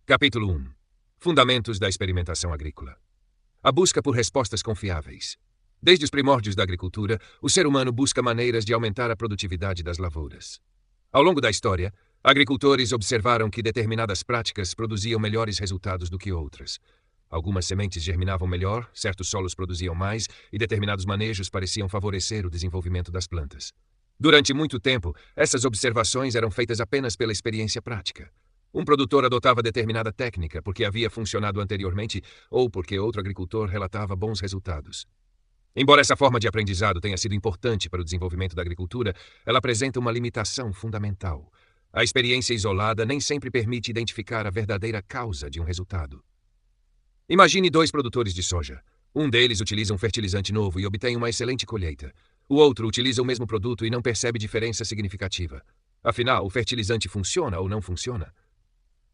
Capítulo 1. Fundamentos da experimentação agrícola. A busca por respostas confiáveis. Desde os primórdios da agricultura, o ser humano busca maneiras de aumentar a produtividade das lavouras. Ao longo da história, agricultores observaram que determinadas práticas produziam melhores resultados do que outras. Algumas sementes germinavam melhor, certos solos produziam mais e determinados manejos pareciam favorecer o desenvolvimento das plantas. Durante muito tempo, essas observações eram feitas apenas pela experiência prática. Um produtor adotava determinada técnica porque havia funcionado anteriormente ou porque outro agricultor relatava bons resultados. Embora essa forma de aprendizado tenha sido importante para o desenvolvimento da agricultura, ela apresenta uma limitação fundamental. A experiência isolada nem sempre permite identificar a verdadeira causa de um resultado. Imagine dois produtores de soja. Um deles utiliza um fertilizante novo e obtém uma excelente colheita. O outro utiliza o mesmo produto e não percebe diferença significativa. Afinal, o fertilizante funciona ou não funciona?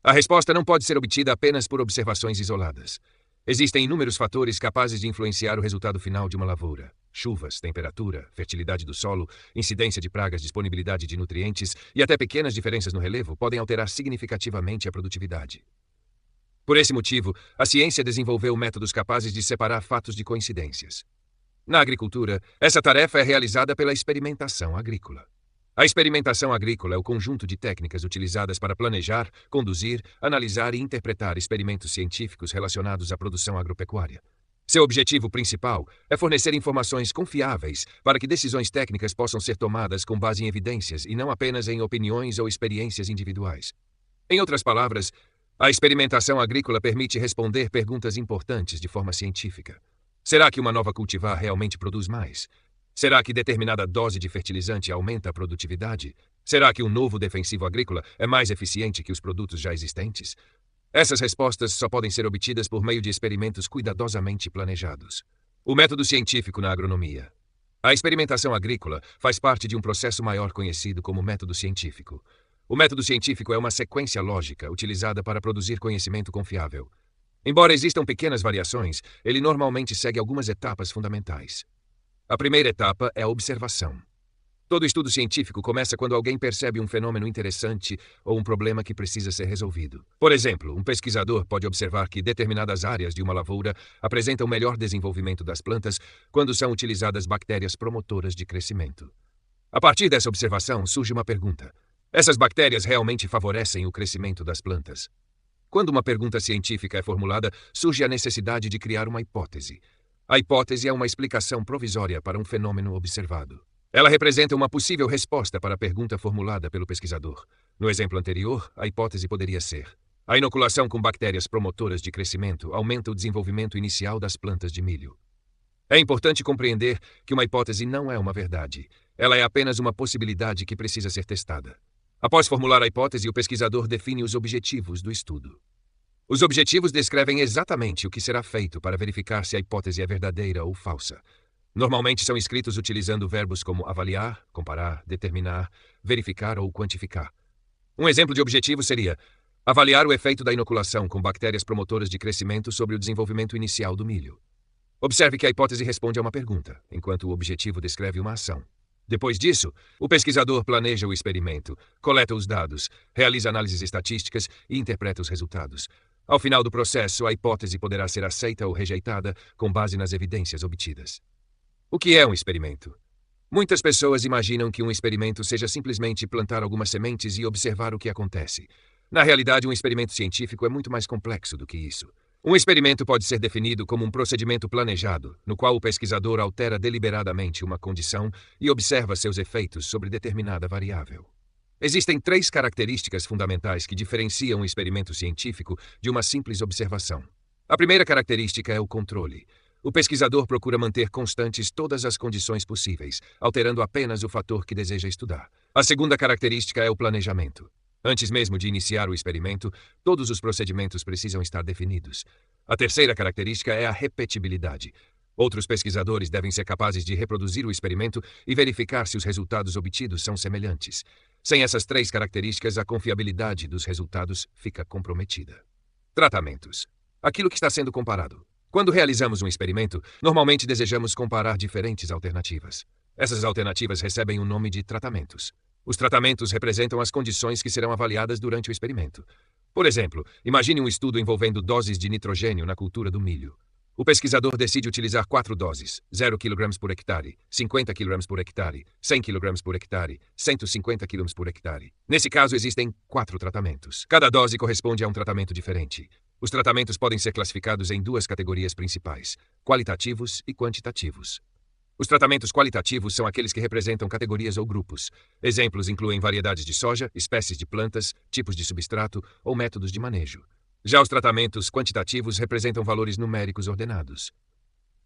A resposta não pode ser obtida apenas por observações isoladas. Existem inúmeros fatores capazes de influenciar o resultado final de uma lavoura. Chuvas, temperatura, fertilidade do solo, incidência de pragas, disponibilidade de nutrientes e até pequenas diferenças no relevo podem alterar significativamente a produtividade. Por esse motivo, a ciência desenvolveu métodos capazes de separar fatos de coincidências. Na agricultura, essa tarefa é realizada pela experimentação agrícola. A experimentação agrícola é o conjunto de técnicas utilizadas para planejar, conduzir, analisar e interpretar experimentos científicos relacionados à produção agropecuária. Seu objetivo principal é fornecer informações confiáveis para que decisões técnicas possam ser tomadas com base em evidências e não apenas em opiniões ou experiências individuais. Em outras palavras, a experimentação agrícola permite responder perguntas importantes de forma científica. Será que uma nova cultivar realmente produz mais? Será que determinada dose de fertilizante aumenta a produtividade? Será que um novo defensivo agrícola é mais eficiente que os produtos já existentes? Essas respostas só podem ser obtidas por meio de experimentos cuidadosamente planejados. O método científico na agronomia. A experimentação agrícola faz parte de um processo maior conhecido como método científico. O método científico é uma sequência lógica utilizada para produzir conhecimento confiável. Embora existam pequenas variações, ele normalmente segue algumas etapas fundamentais. A primeira etapa é a observação. Todo estudo científico começa quando alguém percebe um fenômeno interessante ou um problema que precisa ser resolvido. Por exemplo, um pesquisador pode observar que determinadas áreas de uma lavoura apresentam melhor desenvolvimento das plantas quando são utilizadas bactérias promotoras de crescimento. A partir dessa observação, surge uma pergunta. Essas bactérias realmente favorecem o crescimento das plantas? Quando uma pergunta científica é formulada, surge a necessidade de criar uma hipótese. A hipótese é uma explicação provisória para um fenômeno observado. Ela representa uma possível resposta para a pergunta formulada pelo pesquisador. No exemplo anterior, a hipótese poderia ser: a inoculação com bactérias promotoras de crescimento aumenta o desenvolvimento inicial das plantas de milho. É importante compreender que uma hipótese não é uma verdade. Ela é apenas uma possibilidade que precisa ser testada. Após formular a hipótese, o pesquisador define os objetivos do estudo. Os objetivos descrevem exatamente o que será feito para verificar se a hipótese é verdadeira ou falsa. Normalmente são escritos utilizando verbos como avaliar, comparar, determinar, verificar ou quantificar. Um exemplo de objetivo seria avaliar o efeito da inoculação com bactérias promotoras de crescimento sobre o desenvolvimento inicial do milho. Observe que a hipótese responde a uma pergunta, enquanto o objetivo descreve uma ação. Depois disso, o pesquisador planeja o experimento, coleta os dados, realiza análises estatísticas e interpreta os resultados. Ao final do processo, a hipótese poderá ser aceita ou rejeitada com base nas evidências obtidas. O que é um experimento? Muitas pessoas imaginam que um experimento seja simplesmente plantar algumas sementes e observar o que acontece. Na realidade, um experimento científico é muito mais complexo do que isso. Um experimento pode ser definido como um procedimento planejado, no qual o pesquisador altera deliberadamente uma condição e observa seus efeitos sobre determinada variável. Existem 3 características fundamentais que diferenciam um experimento científico de uma simples observação. A primeira característica é o controle. O pesquisador procura manter constantes todas as condições possíveis, alterando apenas o fator que deseja estudar. A segunda característica é o planejamento. Antes mesmo de iniciar o experimento, todos os procedimentos precisam estar definidos. A terceira característica é a repetibilidade. Outros pesquisadores devem ser capazes de reproduzir o experimento e verificar se os resultados obtidos são semelhantes. Sem essas 3 características, a confiabilidade dos resultados fica comprometida. Tratamentos. Aquilo que está sendo comparado. Quando realizamos um experimento, normalmente desejamos comparar diferentes alternativas. Essas alternativas recebem o nome de tratamentos. Os tratamentos representam as condições que serão avaliadas durante o experimento. Por exemplo, imagine um estudo envolvendo doses de nitrogênio na cultura do milho. O pesquisador decide utilizar 4 doses, 0 kg por hectare, 50 kg por hectare, 100 kg por hectare, 150 kg por hectare. Nesse caso, existem 4 tratamentos. Cada dose corresponde a um tratamento diferente. Os tratamentos podem ser classificados em 2 categorias principais, qualitativos e quantitativos. Os tratamentos qualitativos são aqueles que representam categorias ou grupos. Exemplos incluem variedades de soja, espécies de plantas, tipos de substrato ou métodos de manejo. Já os tratamentos quantitativos representam valores numéricos ordenados.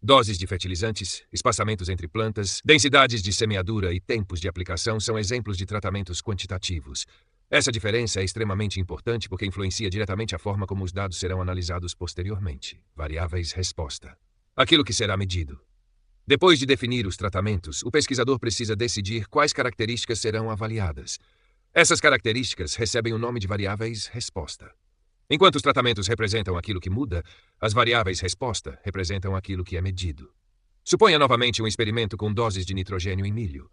Doses de fertilizantes, espaçamentos entre plantas, densidades de semeadura e tempos de aplicação são exemplos de tratamentos quantitativos. Essa diferença é extremamente importante porque influencia diretamente a forma como os dados serão analisados posteriormente. Variáveis resposta. Aquilo que será medido. Depois de definir os tratamentos, o pesquisador precisa decidir quais características serão avaliadas. Essas características recebem o nome de variáveis resposta. Enquanto os tratamentos representam aquilo que muda, as variáveis resposta representam aquilo que é medido. Suponha novamente um experimento com doses de nitrogênio em milho.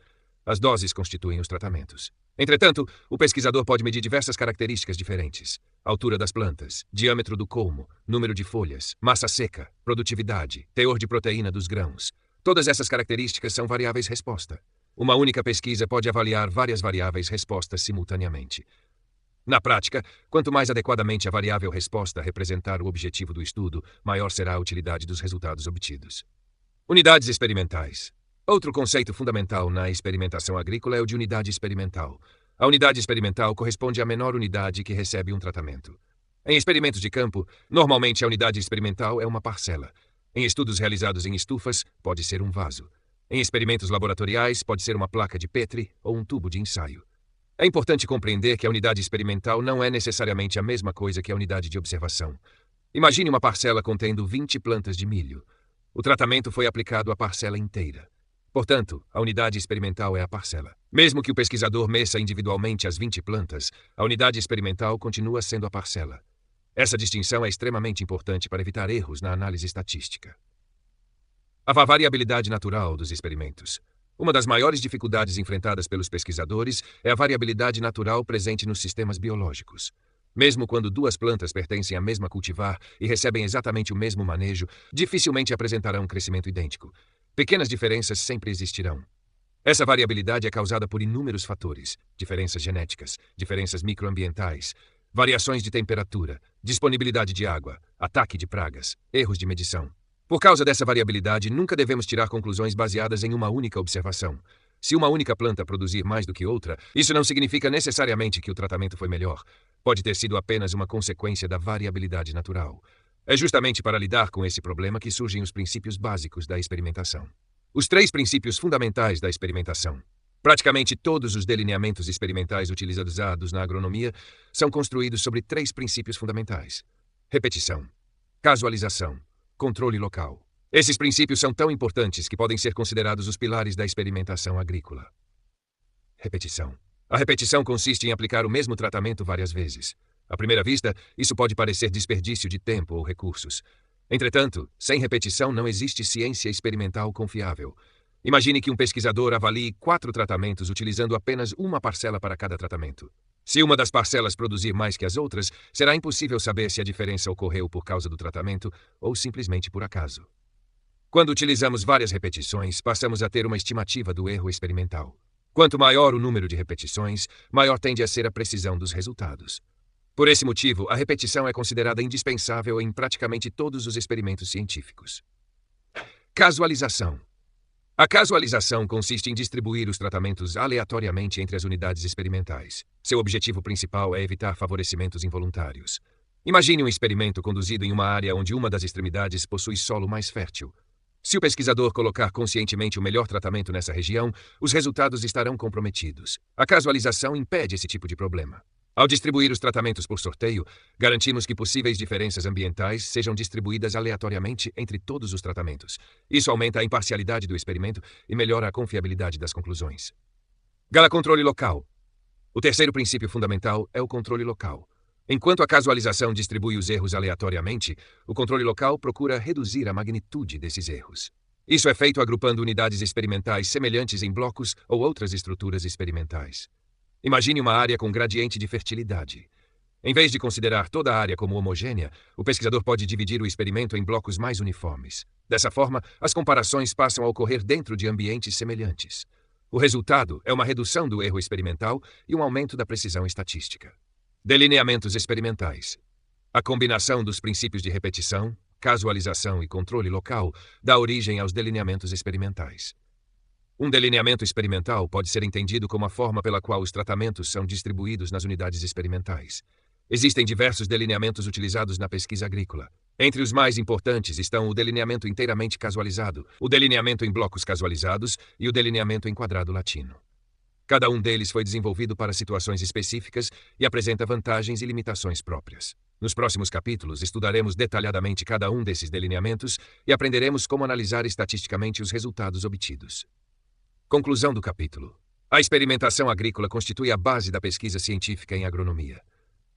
As doses constituem os tratamentos. Entretanto, o pesquisador pode medir diversas características diferentes: altura das plantas, diâmetro do colmo, número de folhas, massa seca, produtividade, teor de proteína dos grãos. Todas essas características são variáveis resposta. Uma única pesquisa pode avaliar várias variáveis respostas simultaneamente. Na prática, quanto mais adequadamente a variável resposta representar o objetivo do estudo, maior será a utilidade dos resultados obtidos. Unidades experimentais. Outro conceito fundamental na experimentação agrícola é o de unidade experimental. A unidade experimental corresponde à menor unidade que recebe um tratamento. Em experimentos de campo, normalmente a unidade experimental é uma parcela. Em estudos realizados em estufas, pode ser um vaso. Em experimentos laboratoriais, pode ser uma placa de Petri ou um tubo de ensaio. É importante compreender que a unidade experimental não é necessariamente a mesma coisa que a unidade de observação. Imagine uma parcela contendo 20 plantas de milho. O tratamento foi aplicado à parcela inteira. Portanto, a unidade experimental é a parcela. Mesmo que o pesquisador meça individualmente as 20 plantas, a unidade experimental continua sendo a parcela. Essa distinção é extremamente importante para evitar erros na análise estatística. A variabilidade natural dos experimentos. Uma das maiores dificuldades enfrentadas pelos pesquisadores é a variabilidade natural presente nos sistemas biológicos. Mesmo quando 2 plantas pertencem à mesma cultivar e recebem exatamente o mesmo manejo, dificilmente apresentarão um crescimento idêntico. Pequenas diferenças sempre existirão. Essa variabilidade é causada por inúmeros fatores: diferenças genéticas, diferenças microambientais, variações de temperatura, disponibilidade de água, ataque de pragas, erros de medição. Por causa dessa variabilidade, nunca devemos tirar conclusões baseadas em uma única observação. Se uma única planta produzir mais do que outra, isso não significa necessariamente que o tratamento foi melhor. Pode ter sido apenas uma consequência da variabilidade natural. É justamente para lidar com esse problema que surgem os princípios básicos da experimentação. Os 3 princípios fundamentais da experimentação. Praticamente todos os delineamentos experimentais utilizados na agronomia são construídos sobre 3 princípios fundamentais: repetição, casualização, controle local. Esses princípios são tão importantes que podem ser considerados os pilares da experimentação agrícola. Repetição. A repetição consiste em aplicar o mesmo tratamento várias vezes. À primeira vista, isso pode parecer desperdício de tempo ou recursos. Entretanto, sem repetição não existe ciência experimental confiável. Imagine que um pesquisador avalie 4 tratamentos utilizando apenas uma parcela para cada tratamento. Se uma das parcelas produzir mais que as outras, será impossível saber se a diferença ocorreu por causa do tratamento ou simplesmente por acaso. Quando utilizamos várias repetições, passamos a ter uma estimativa do erro experimental. Quanto maior o número de repetições, maior tende a ser a precisão dos resultados. Por esse motivo, a repetição é considerada indispensável em praticamente todos os experimentos científicos. Casualização. A casualização consiste em distribuir os tratamentos aleatoriamente entre as unidades experimentais. Seu objetivo principal é evitar favorecimentos involuntários. Imagine um experimento conduzido em uma área onde uma das extremidades possui solo mais fértil. Se o pesquisador colocar conscientemente o melhor tratamento nessa região, os resultados estarão comprometidos. A casualização impede esse tipo de problema. Ao distribuir os tratamentos por sorteio, garantimos que possíveis diferenças ambientais sejam distribuídas aleatoriamente entre todos os tratamentos. Isso aumenta a imparcialidade do experimento e melhora a confiabilidade das conclusões. Controle local. O terceiro princípio fundamental é o controle local. Enquanto a casualização distribui os erros aleatoriamente, o controle local procura reduzir a magnitude desses erros. Isso é feito agrupando unidades experimentais semelhantes em blocos ou outras estruturas experimentais. Imagine uma área com gradiente de fertilidade. Em vez de considerar toda a área como homogênea, o pesquisador pode dividir o experimento em blocos mais uniformes. Dessa forma, as comparações passam a ocorrer dentro de ambientes semelhantes. O resultado é uma redução do erro experimental e um aumento da precisão estatística. Delineamentos experimentais. A combinação dos princípios de repetição, casualização e controle local dá origem aos delineamentos experimentais. Um delineamento experimental pode ser entendido como a forma pela qual os tratamentos são distribuídos nas unidades experimentais. Existem diversos delineamentos utilizados na pesquisa agrícola. Entre os mais importantes estão o delineamento inteiramente casualizado, o delineamento em blocos casualizados e o delineamento em quadrado latino. Cada um deles foi desenvolvido para situações específicas e apresenta vantagens e limitações próprias. Nos próximos capítulos, estudaremos detalhadamente cada um desses delineamentos e aprenderemos como analisar estatisticamente os resultados obtidos. Conclusão do capítulo. A experimentação agrícola constitui a base da pesquisa científica em agronomia.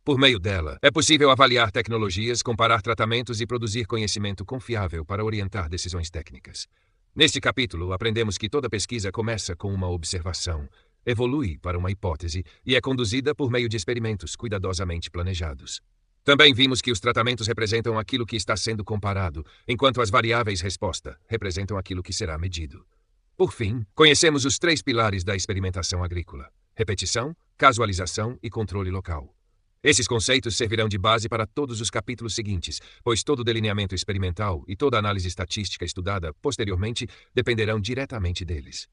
Por meio dela, é possível avaliar tecnologias, comparar tratamentos e produzir conhecimento confiável para orientar decisões técnicas. Neste capítulo, aprendemos que toda pesquisa começa com uma observação, evolui para uma hipótese e é conduzida por meio de experimentos cuidadosamente planejados. Também vimos que os tratamentos representam aquilo que está sendo comparado, enquanto as variáveis resposta representam aquilo que será medido. Por fim, conhecemos os 3 pilares da experimentação agrícola: repetição, casualização e controle local. Esses conceitos servirão de base para todos os capítulos seguintes, pois todo delineamento experimental e toda análise estatística estudada posteriormente dependerão diretamente deles.